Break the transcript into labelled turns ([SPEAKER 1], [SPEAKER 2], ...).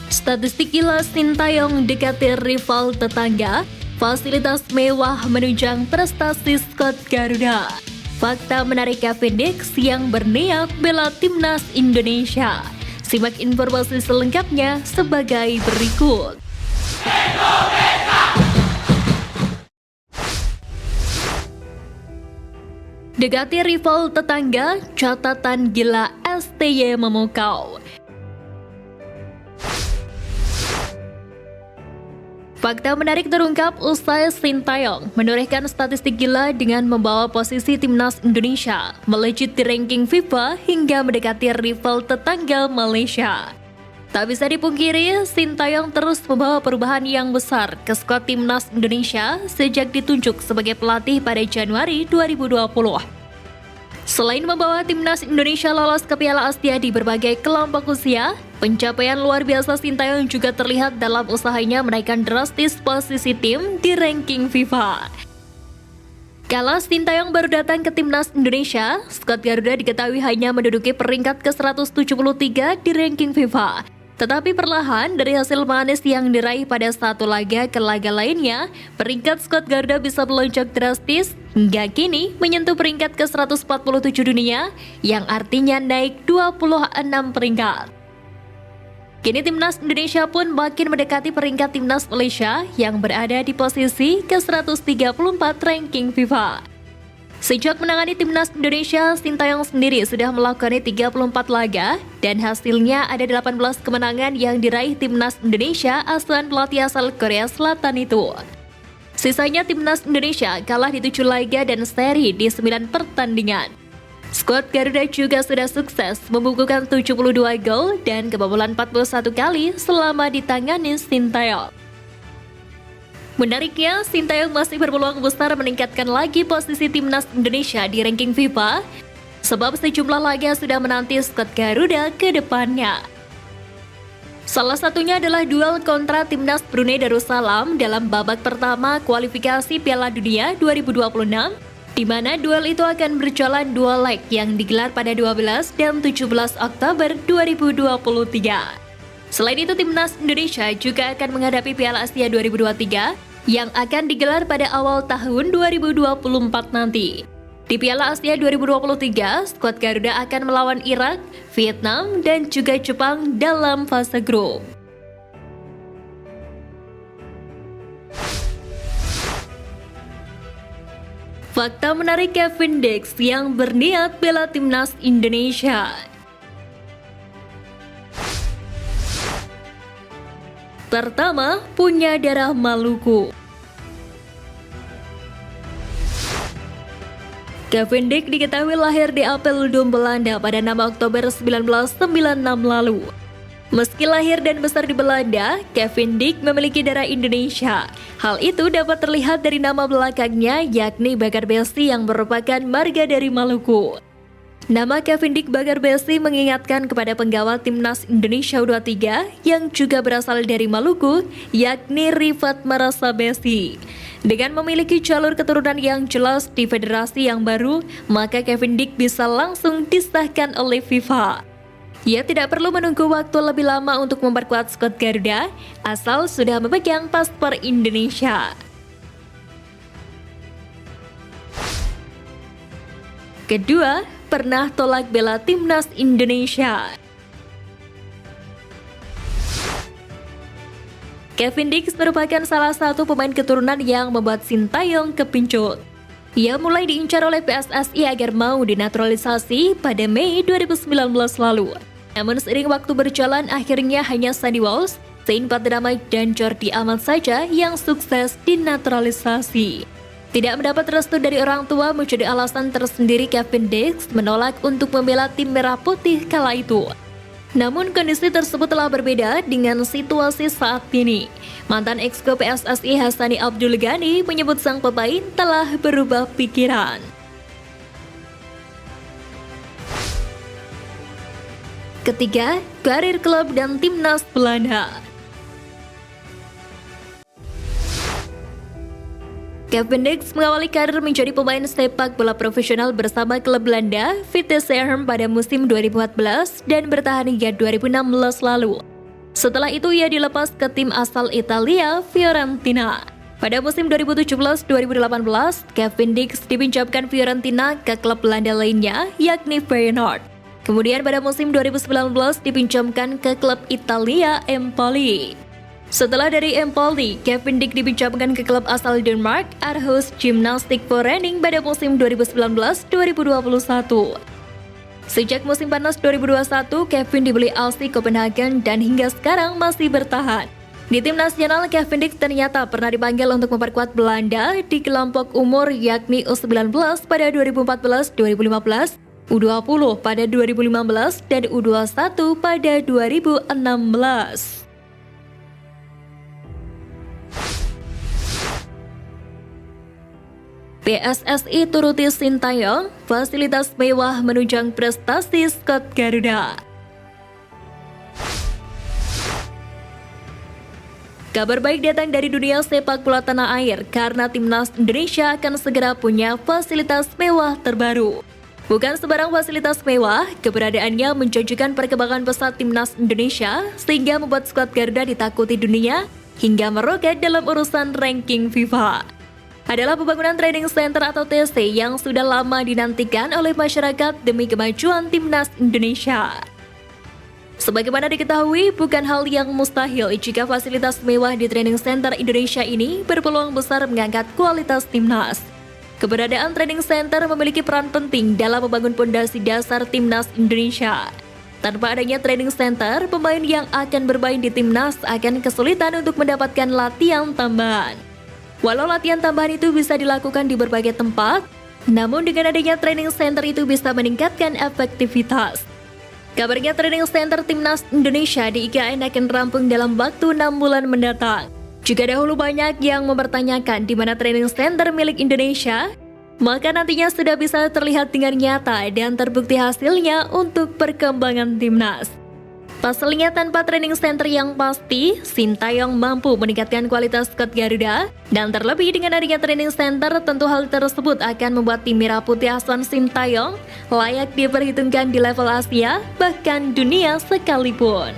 [SPEAKER 1] Statistik gila Sintayong dekati rival tetangga, fasilitas mewah menunjang prestasi skuad Garuda. Fakta menarik Cavendish yang berniat bela timnas Indonesia. Simak informasi selengkapnya sebagai berikut. Dekati rival tetangga, catatan gila STY memukau. Fakta menarik terungkap usai Sintayong menorehkan statistik gila dengan membawa posisi timnas Indonesia melejit di ranking FIFA hingga mendekati rival tetangga Malaysia. Tak bisa dipungkiri, Sintayong terus membawa perubahan yang besar ke skuad timnas Indonesia sejak ditunjuk sebagai pelatih pada Januari 2020. Selain membawa timnas Indonesia lolos ke Piala Asia di berbagai kelompok usia, pencapaian luar biasa Sintayong juga terlihat dalam usahanya menaikkan drastis posisi tim di ranking FIFA. Kala Sintayong baru datang ke timnas Indonesia, skuad Garuda diketahui hanya menduduki peringkat ke-173 di ranking FIFA. Tetapi perlahan dari hasil manis yang diraih pada satu laga ke laga lainnya, peringkat skuad Garuda bisa melonjak drastis hingga kini menyentuh peringkat ke-147 dunia yang artinya naik 26 peringkat. Kini timnas Indonesia pun makin mendekati peringkat timnas Malaysia yang berada di posisi ke-134 ranking FIFA. Sejak menangani timnas Indonesia, Sintayong sendiri sudah melakukan 34 laga dan hasilnya ada 18 kemenangan yang diraih timnas Indonesia asuhan pelatih asal Korea Selatan itu. Sisanya timnas Indonesia kalah di 7 laga dan seri di 9 pertandingan. Skuad Garuda juga sudah sukses membukukan 72 gol dan kebobolan 41 kali selama ditangani Sintayong. Menariknya, Sintayong masih berpeluang besar meningkatkan lagi posisi timnas Indonesia di ranking FIFA, sebab sejumlah laga sudah menanti skuad Garuda ke depannya. Salah satunya adalah duel kontra timnas Brunei Darussalam dalam babak pertama kualifikasi Piala Dunia 2026, di mana duel itu akan berjalan 2 leg yang digelar pada 12 dan 17 Oktober 2023. Selain itu, timnas Indonesia juga akan menghadapi Piala Asia 2023 yang akan digelar pada awal tahun 2024 nanti. Di Piala Asia 2023, skuad Garuda akan melawan Irak, Vietnam, dan juga Jepang dalam fase grup. Fakta menarik Cavendish yang berniat bela timnas Indonesia. Pertama, punya darah Maluku. Cavendish diketahui lahir di Apeldoorn, Belanda pada 6 Oktober 1996 lalu. Meski lahir dan besar di Belanda, Cavendish memiliki darah Indonesia. Hal itu dapat terlihat dari nama belakangnya, yakni Bagarbesi yang merupakan marga dari Maluku. Nama Cavendish Bagarbesi mengingatkan kepada penggawa timnas Indonesia U23 yang juga berasal dari Maluku, yakni Rifat Marasabesi. Dengan memiliki jalur keturunan yang jelas di federasi yang baru, maka Cavendish bisa langsung disahkan oleh FIFA. Ia tidak perlu menunggu waktu lebih lama untuk memperkuat skuad Garuda, asal sudah memegang paspor Indonesia. Kedua, pernah tolak bela timnas Indonesia. Cavendish merupakan salah satu pemain keturunan yang membuat Sintayong kepincut. Ia mulai diincar oleh PSSI agar mau dinaturalisasi pada Mei 2019 lalu. Namun seiring waktu berjalan, akhirnya hanya Sandy Walsh, Zain Patrick dan Jordi Amat saja yang sukses dinaturalisasi. Tidak mendapat restu dari orang tua menjadi alasan tersendiri Cavendish menolak untuk membela tim merah putih kala itu. Namun kondisi tersebut telah berbeda dengan situasi saat ini. Mantan exco PSSI Hassani Abdul Ghani menyebut sang pemain telah berubah pikiran. Ketiga, karir klub dan timnas Belanda. Cavendish mengawali karir menjadi pemain sepak bola profesional bersama klub Belanda Vitesse Arnhem pada musim 2014 dan bertahan hingga 2016 lalu. Setelah itu ia dilepas ke tim asal Italia, Fiorentina. Pada musim 2017-2018, Kevin Dix dipinjamkan Fiorentina ke klub Belanda lainnya, yakni Feyenoord. Kemudian pada musim 2019 dipinjamkan ke klub Italia, Empoli. Setelah dari Empoli, Kevin Dix dipinjamkan ke klub asal Denmark, Aarhus Gymnastic Forening pada musim 2019-2021. Sejak musim panas 2021, Kevin dibeli AS Copenhagen dan hingga sekarang masih bertahan. Di tim nasional, Kevin Dix ternyata pernah dipanggil untuk memperkuat Belanda di kelompok umur yakni U19 pada 2014-2015, U20 pada 2015, dan U21 pada 2016. PSSI turuti Sintayong, fasilitas mewah menunjang prestasi skuad Garuda. Kabar baik datang dari dunia sepak bola tanah air karena timnas Indonesia akan segera punya fasilitas mewah terbaru. Bukan sebarang fasilitas mewah, keberadaannya menjanjikan perkembangan pesat timnas Indonesia sehingga membuat skuad Garuda ditakuti dunia hingga meroket dalam urusan ranking FIFA. Adalah pembangunan training center atau TC yang sudah lama dinantikan oleh masyarakat demi kemajuan timnas Indonesia. Sebagaimana diketahui, bukan hal yang mustahil jika fasilitas mewah di training center Indonesia ini berpeluang besar mengangkat kualitas timnas. Keberadaan training center memiliki peran penting dalam membangun pondasi dasar timnas Indonesia. Tanpa adanya training center, pemain yang akan bermain di timnas akan kesulitan untuk mendapatkan latihan tambahan. Walau latihan tambahan itu bisa dilakukan di berbagai tempat, namun dengan adanya training center itu bisa meningkatkan efektivitas. Kabarnya training center timnas Indonesia di IKN akan rampung dalam waktu 6 bulan mendatang. Jika dahulu banyak yang mempertanyakan di mana training center milik Indonesia, maka nantinya sudah bisa terlihat dengan nyata dan terbukti hasilnya untuk perkembangan timnas. Pasalnya tanpa training center yang pasti, Sintayong mampu meningkatkan kualitas skuad Garuda, dan terlebih dengan adanya training center, tentu hal tersebut akan membuat tim Merah Putih asuhan Sintayong layak diperhitungkan di level Asia, bahkan dunia sekalipun.